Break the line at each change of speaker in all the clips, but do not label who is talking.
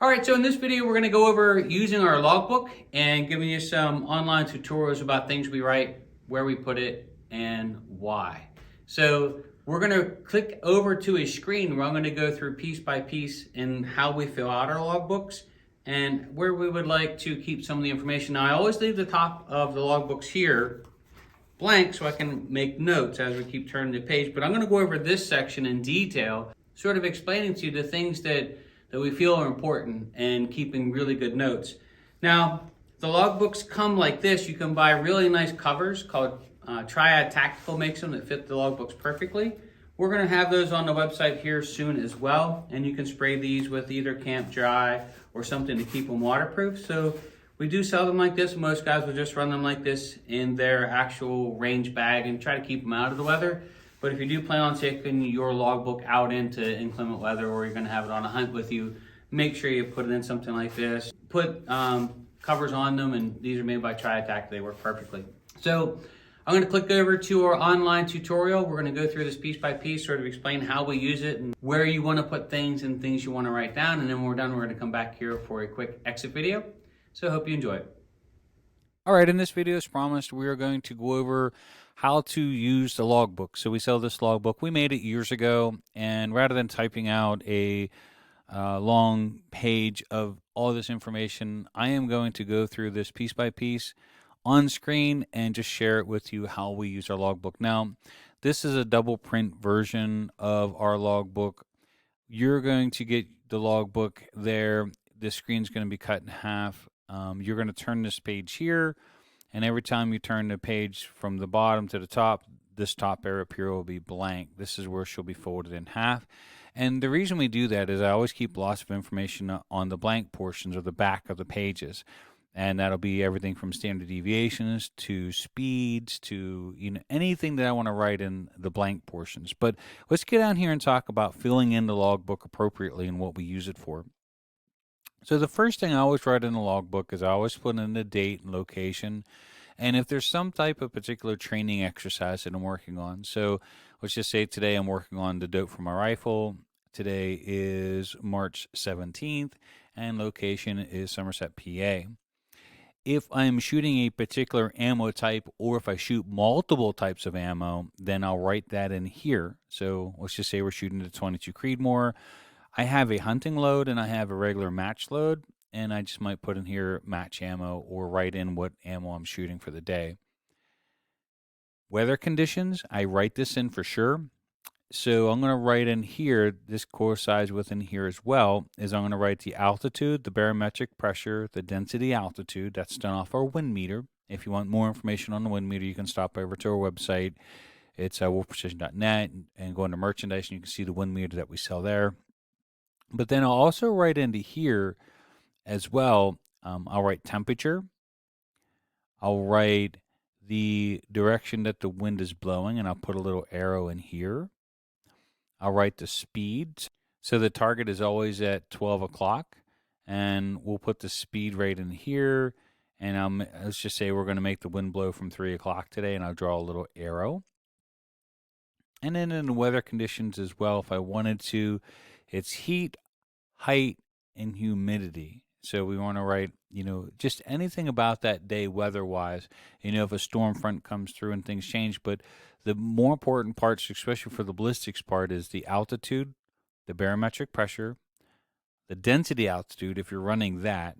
All right, so in this video, we're going to go over using our logbook and giving you some online tutorials about things we write, where we put it, and why. So we're going to click over to a screen where I'm going to go through piece by piece in how we fill out our logbooks and where we would like to keep some of the information. Now, I always leave the top of the logbooks here blank so I can make notes as we keep turning the page, but I'm going to go over this section in detail, sort of explaining to you the things that we feel are important and keeping really good notes. Now, the logbooks come like this. You can buy really nice covers called Triad Tactical makes them that fit the logbooks perfectly. We're going to have those on the website here soon as well, and you can spray these with either Camp Dry or something to keep them waterproof. So we do sell them like this. Most guys will just run them like this in their actual range bag and try to keep them out of the weather. But if you do plan on taking your logbook out into inclement weather, or you're going to have it on a hunt with you, make sure you put it in something like this. Put covers on them, and these are made by TriAttack. They work perfectly. So I'm going to click over to our online tutorial. We're going to go through this piece by piece, sort of explain how we use it and where you want to put things and things you want to write down. And then when we're done, we're going to come back here for a quick exit video. So I hope you enjoy it. All right, in this video, as promised, we are going to go over how to use the logbook. So we sell this logbook. We made it years ago, and rather than typing out a long page of all this information, I am going to go through this piece by piece on screen and just share it with you how we use our logbook. Now, this is a double print version of our logbook. You're going to get the logbook there. The screen's going to be cut in half. You're going to turn this page here, and every time you turn the page from the bottom to the top, this top area up here will be blank. This is where she'll be folded in half. And the reason we do that is I always keep lots of information on the blank portions or the back of the pages. And that'll be everything from standard deviations to speeds to anything that I want to write in the blank portions. But let's get down here and talk about filling in the logbook appropriately and what we use it for. So the first thing I always write in the logbook is I always put in the date and location, and if there's some type of particular training exercise that I'm working on. So let's just say today I'm working on the dope for my rifle. Today is March 17th, and location is Somerset, PA. If I'm shooting a particular ammo type, or if I shoot multiple types of ammo, then I'll write that in here. So let's just say we're shooting the 22 Creedmoor. I have a hunting load and I have a regular match load, and I just might put in here match ammo or write in what ammo I'm shooting for the day. Weather conditions, I write this in for sure. So I'm going to write in here, this coincides within here as well, is I'm going to write the altitude, the barometric pressure, the density altitude. That's done off our wind meter. If you want more information on the wind meter, you can stop over to our website. It's wolfprecision.net, and go into merchandise and you can see the wind meter that we sell there. But then I'll also write into here as well. I'll write temperature. I'll write the direction that the wind is blowing, and I'll put a little arrow in here. I'll write the speed. So the target is always at 12 o'clock, and we'll put the speed right in here. And let's just say we're going to make the wind blow from 3 o'clock today, and I'll draw a little arrow. And then in the weather conditions as well, if I wanted to, it's heat, height, and humidity. So we want to write, just anything about that day weather-wise. If a storm front comes through and things change. But the more important parts, especially for the ballistics part, is the altitude, the barometric pressure, the density altitude. If you're running that,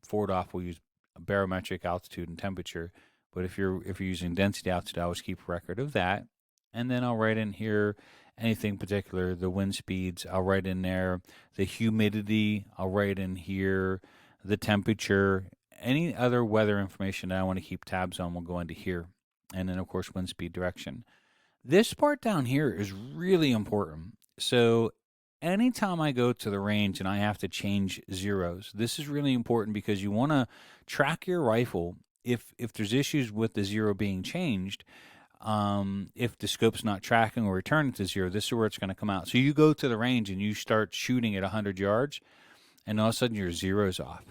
forward off will use barometric altitude and temperature. But if you're using density altitude, I always keep a record of that. And then I'll write in here anything particular, the wind speeds, I'll write in there, the humidity, I'll write in here, the temperature, any other weather information that I want to keep tabs on will go into here. And then, of course, wind speed direction. This part down here is really important. So anytime I go to the range and I have to change zeros, this is really important because you want to track your rifle. If there's issues with the zero being changed, if the scope's not tracking or returning to zero, this is where it's going to come out. So you go to the range and you start shooting at 100 yards, and all of a sudden your zero's off.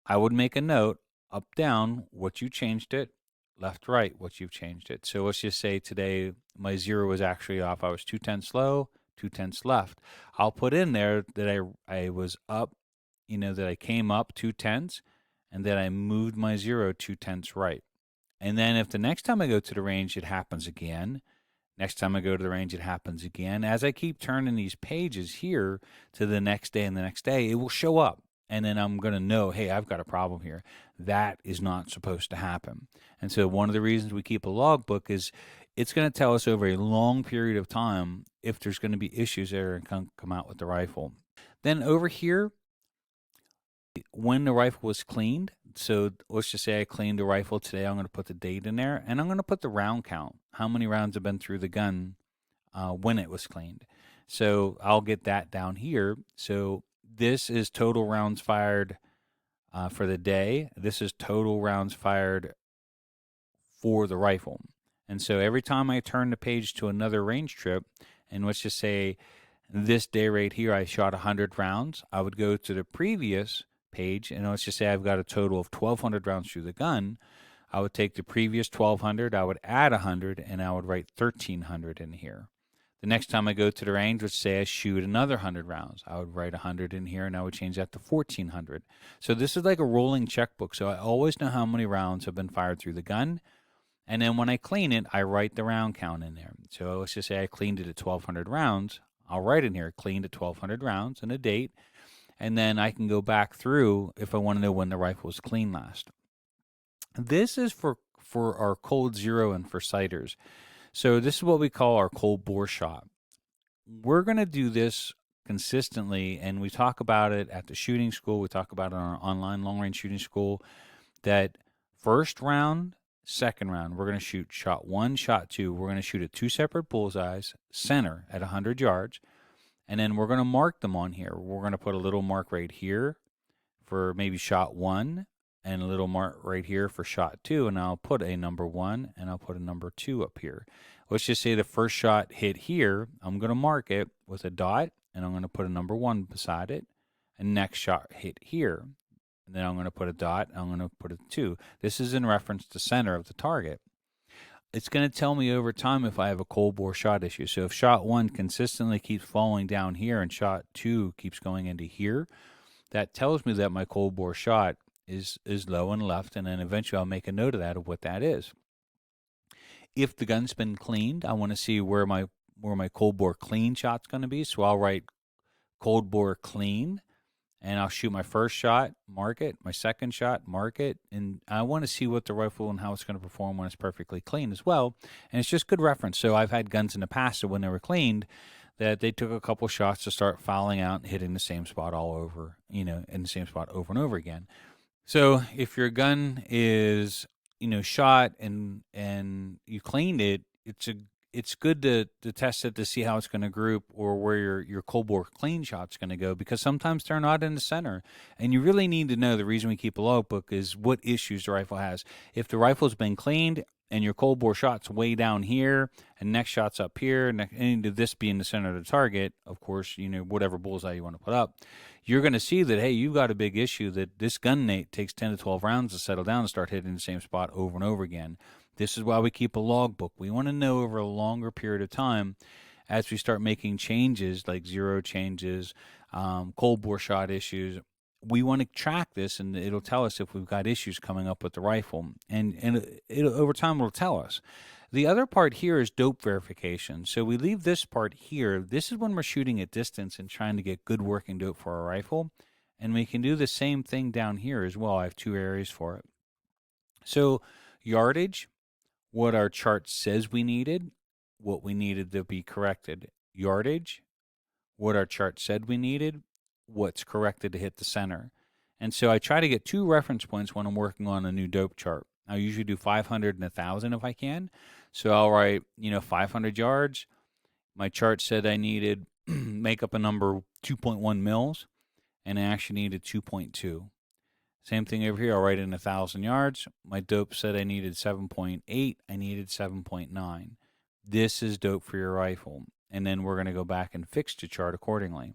I would make a note, up, down, what you changed it, left, right, what you've changed it. So let's just say today my zero was actually off. I was 2/10 low, 2/10 left. I'll put in there that I was up
that I came up 2/10, and then I moved my 0 2/10 right. And then if the next time I go to the range, it happens again. Next time I go to the range, it happens again. As I keep turning these pages here to the next day and the next day, it will show up. And then I'm going to know, hey, I've got a problem here. That is not supposed to happen. And so one of the reasons we keep a logbook is it's going to tell us over a long period of time if there's going to be issues that are going to come out with the rifle. Then over here, when the rifle was cleaned, so let's just say I cleaned the rifle today, I'm going to put the date in there, and I'm going to put the round count, how many rounds have been through the gun when it was cleaned. So I'll get that down here. So this is total rounds fired for the day. This is total rounds fired for the rifle. And so every time I turn the page to another range trip, and let's just say this day right here, I shot 100 rounds, I would go to the previous page, and let's just say I've got a total of 1,200 rounds through the gun. I would take the previous 1,200, I would add 100, and I would write 1,300 in here. The next time I go to the range, let's say I shoot another 100 rounds. I would write 100 in here, and I would change that to 1,400. So this is like a rolling checkbook. So I always know how many rounds have been fired through the gun. And then when I clean it, I write the round count in there. So let's just say I cleaned it at 1,200 rounds. I'll write in here, cleaned at 1,200 rounds and a date. And then I can go back through if I want to know when the rifle was cleaned last. This is for our cold zero and for sighters. So this is what we call our cold bore shot. We're going to do this consistently, and we talk about it at the shooting school. We talk about it in our online long-range shooting school, that first round, second round, we're going to shoot shot 1, shot 2. We're going to shoot at 2 separate bullseyes, center at 100 yards, and then we're going to mark them on here. We're going to put a little mark right here for maybe shot 1, and a little mark right here for shot 2, and I'll put a number 1 and I'll put a number 2 up here. Let's just say the first shot hit here. I'm going to mark it with a dot, and I'm going to put a number 1 beside it. And next shot hit here. And then I'm going to put a dot, I'm going to put a 2. This is in reference to center of the target. It's going to tell me over time if I have a cold bore shot issue. So if shot 1 consistently keeps falling down here and shot 2 keeps going into here, that tells me that my cold bore shot is low and left, and then eventually I'll make a note of that, of what that is. If the gun's been cleaned, I want to see where my cold bore clean shot's going to be. So I'll write cold bore clean, and I'll shoot my first shot, mark it, my second shot, mark it, and I want to see what the rifle and how it's going to perform when it's perfectly clean as well. And it's just good reference. So I've had guns in the past that when they were cleaned, that they took a couple shots to start fouling out and hitting the same spot all over, in the same spot over and over again. So if your gun is, shot and you cleaned it, it's good to test it to see how it's going to group, or where your cold bore clean shot's going to go, because sometimes they're not in the center. And you really need to know, the reason we keep a logbook is what issues the rifle has. If the rifle's been cleaned and your cold bore shot's way down here and next shot's up here, and this being the center of the target, of course, whatever bullseye you want to put up, you're going to see that, hey, you've got a big issue, that this gun mate takes 10 to 12 rounds to settle down and start hitting the same spot over and over again. This is why we keep a logbook. We want to know over a longer period of time, as we start making changes like zero changes, cold bore shot issues. We want to track this, and it'll tell us if we've got issues coming up with the rifle. And over time, it'll tell us. The other part here is dope verification. So we leave this part here. This is when we're shooting at distance and trying to get good working dope for our rifle. And we can do the same thing down here as well. I have 2 areas for it. So yardage, what our chart says we needed, what we needed to be corrected. Yardage, what our chart said we needed, what's corrected to hit the center. And so I try to get 2 reference points when I'm working on a new dope chart. I usually do 500 and 1,000 if I can. So I'll write, 500 yards. My chart said I needed, make up a number, 2.1 mils, and I actually needed 2.2. Same thing over here. I'll write in 1,000 yards. My dope said I needed 7.8. I needed 7.9. This is dope for your rifle. And then we're going to go back and fix the chart accordingly.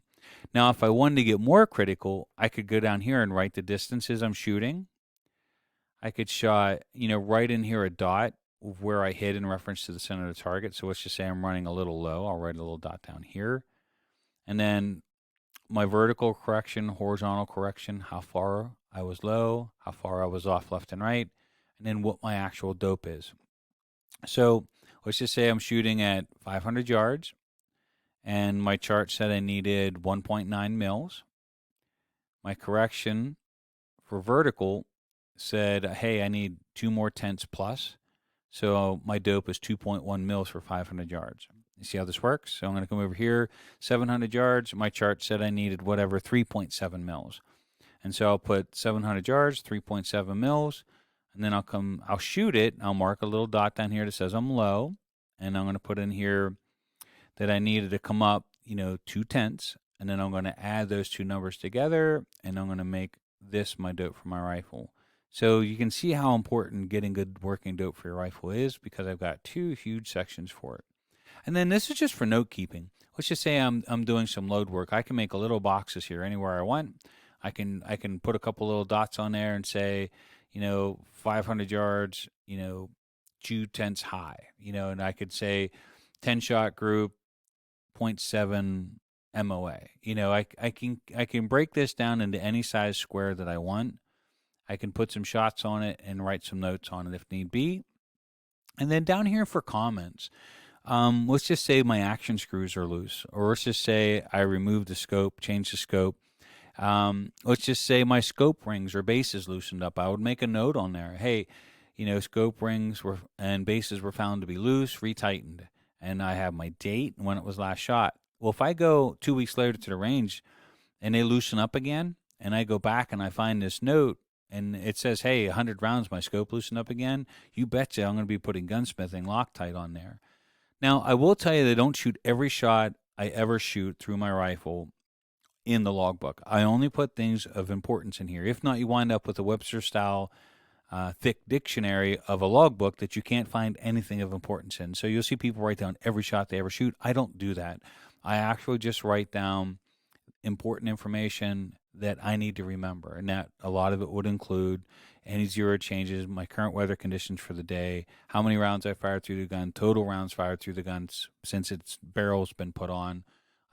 Now, if I wanted to get more critical, I could go down here and write the distances I'm shooting. I could shot, right in here a dot of where I hit in reference to the center of the target. So let's just say I'm running a little low. I'll write a little dot down here. And then my vertical correction, horizontal correction, how far I was low, how far I was off left and right, and then what my actual dope is. So let's just say I'm shooting at 500 yards, and my chart said I needed 1.9 mils. My correction for vertical said, hey, I need 2 more tenths plus. So my dope is 2.1 mils for 500 yards. You see how this works? So I'm going to come over here, 700 yards. My chart said I needed whatever, 3.7 mils. And so I'll put 700 yards, 3.7 mils, and then I'll shoot it. I'll mark a little dot down here that says I'm low, and I'm going to put in here that I needed to come up, 2 tenths, and then I'm going to add those two numbers together, and I'm going to make this my dope for my rifle. So you can see how important getting good working dope for your rifle is, because I've got 2 huge sections for it. And then this is just for note keeping. Let's just say I'm doing some load work. I can make a little boxes here anywhere I want. I can put a couple little dots on there and say, 500 yards, 2 tenths high, and I could say 10 shot group, 0.7 MOA. I can break this down into any size square that I want. I can put some shots on it and write some notes on it if need be. And then down here for comments, let's just say my action screws are loose, or let's just say I removed the scope, changed the scope. Let's just say my scope rings or bases loosened up. I would make a note on there. Hey, scope rings and bases were found to be loose, retightened. And I have my date when it was last shot. Well, if I go 2 weeks later to the range and they loosen up again, and I go back and I find this note and it says, hey, 100 rounds, my scope loosened up again, you betcha I'm going to be putting gunsmithing Loctite on there. Now, I will tell you that I don't shoot every shot I ever shoot through my rifle in the logbook. I only put things of importance in here. If not, you wind up with a Webster-style thick dictionary of a logbook that you can't find anything of importance in. So you'll see people write down every shot they ever shoot. I don't do that. I actually just write down important information that I need to remember, and that a lot of it would include any zero changes, my current weather conditions for the day, how many rounds I fired through the gun, total rounds fired through the gun since its barrel's been put on.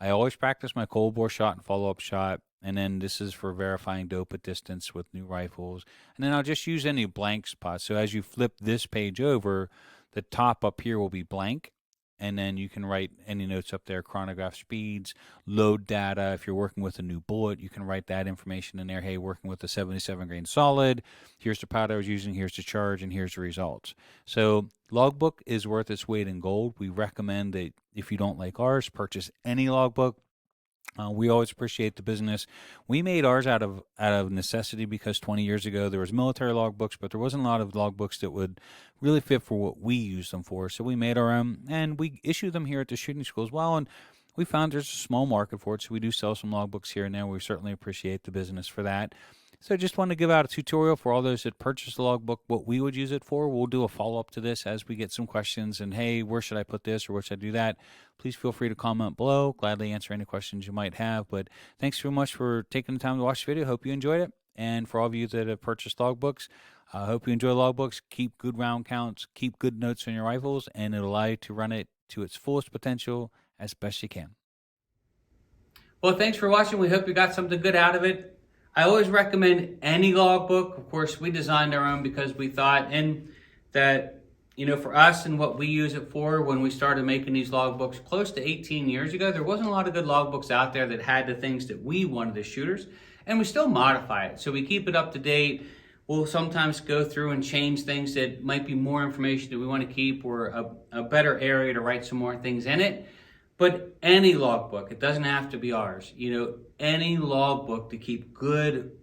I always practice my cold bore shot and follow-up shot, and then this is for verifying dope at distance with new rifles. And then I'll just use any blank spots. So as you flip this page over, the top up here will be blank, and then you can write any notes up there, chronograph speeds, load data. If you're working with a new bullet, you can write that information in there. Hey, working with a 77 grain solid, here's the powder I was using, here's the charge, and here's the results. So logbook is worth its weight in gold. We recommend that if you don't like ours, purchase any logbook. We always appreciate the business. We made ours out of necessity, because 20 years ago there was military logbooks, but there wasn't a lot of logbooks that would really fit for what we use them for. So we made our own, and we issue them here at the shooting school as well. And we found there's a small market for it, so we do sell some logbooks here and there. We certainly appreciate the business for that. So I just wanted to give out a tutorial for all those that purchase the logbook, what we would use it for. We'll do a follow-up to this as we get some questions, and hey, where should I put this or where should I do that? Please feel free to comment below. Gladly answer any questions you might have. But thanks so much for taking the time to watch the video. Hope you enjoyed it. And for all of you that have purchased logbooks, I hope you enjoy logbooks. Keep good round counts, keep good notes on your rifles, and it'll allow you to run it to its fullest potential as best you can.
Well, thanks for watching. We hope you got something good out of it. I always recommend any logbook. Of course, we designed our own because we thought that, for us and what we use it for, when we started making these logbooks close to 18 years ago, there wasn't a lot of good logbooks out there that had the things that we wanted as shooters, and we still modify it. So we keep it up to date. We'll sometimes go through and change things that might be more information that we want to keep, or a better area to write some more things in it. But any logbook, it doesn't have to be ours, any logbook to keep good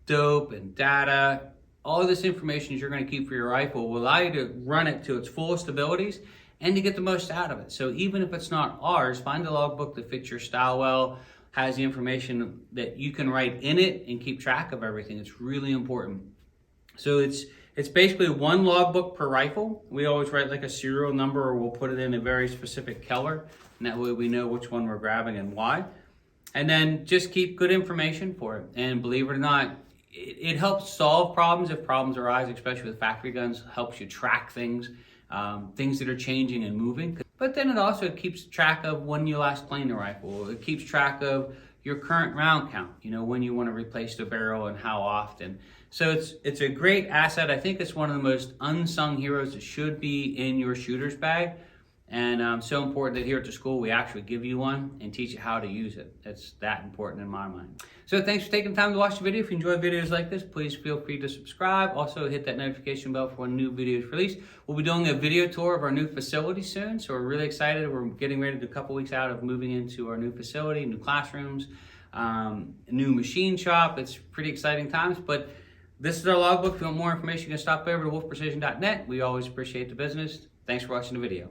dope and data, all this information you're going to keep for your rifle will allow you to run it to its fullest abilities and to get the most out of it. So even if it's not ours, find a logbook that fits your style well, has the information that you can write in it and keep track of everything. It's really important. So it's basically one logbook per rifle. We always write like a serial number, or we'll put it in a very specific color, and that way we know which one we're grabbing and why. And then just keep good information for it. And believe it or not, it helps solve problems if problems arise, especially with factory guns. Helps you track things, things that are changing and moving. But then it also keeps track of when you last cleaned the rifle. It keeps track of your current round count, when you want to replace the barrel and how often. So it's a great asset. I think it's one of the most unsung heroes that should be in your shooter's bag. And so important that here at the school we actually give you one and teach you how to use it. It's that important in my mind. So thanks for taking the time to watch the video. If you enjoy videos like this, please feel free to subscribe. Also hit that notification bell for when new videos released. We'll be doing a video tour of our new facility soon, so we're really excited. We're getting ready to a couple weeks out of moving into our new facility, new classrooms, new machine shop. It's pretty exciting times, but this is our logbook. If you want more information, you can stop over to wolfprecision.net. We always appreciate the business. Thanks for watching the video.